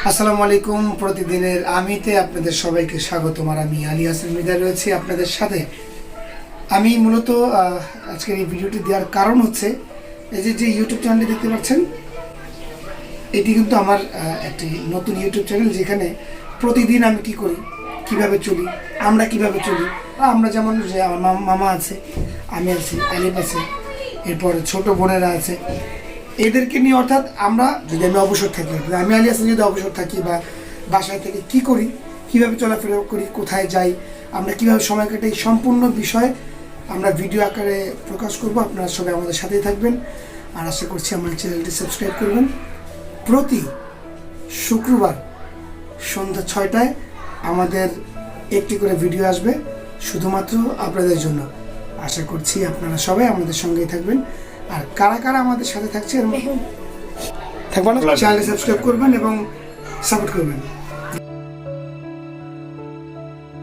আসসালামু আলাইকুম। প্রতিদিনের আমিতে আপনাদের সবাইকে স্বাগতম। আর আমি আলী হাসান মৃদা রয়েছি আপনাদের সাথে। আমি মূলত আজকের এই ভিডিওটি দেওয়ার কারণ হচ্ছে এই যে ইউটিউব চ্যানেলটি দেখতে পাচ্ছেন, এটি কিন্তু আমার একটি নতুন ইউটিউব চ্যানেল, যেখানে প্রতিদিন আমি কি করি, কিভাবে চলি, আমরা কিভাবে চলি। আমরা যেমন যে আমার মামা আছে, আমি আছি, আলিম আছে, এরপর ছোট বোনেরা আছে, এদেরকে নিয়ে, অর্থাৎ আমরা যদি আমি অবসর থাকি, আমি আলী হাসান যদি অবসর থাকি বা বাসায় থেকে কি করি, কিভাবে চলাফেরা করি, কোথায় যাই, আমরা কিভাবে সময় কাটাই, সম্পূর্ণ বিষয় আমরা ভিডিও আকারে প্রকাশ করব। আপনারা সবাই আমাদের সাথেই থাকবেন, আর আশা করছি আমার চ্যানেলটি সাবস্ক্রাইব করবেন। প্রতি শুক্রবার সন্ধ্যা 6টায় আমাদের একটি করে ভিডিও আসবে শুধুমাত্র আপনাদের জন্য। আশা করছি আপনারা সবাই আমাদের সঙ্গেই থাকবেন। আর কারা কারা আমাদের সাথে থাকছে থাকবেন, চ্যানেলটি সাবস্ক্রাইব করবেন এবং সাপোর্ট করবেন।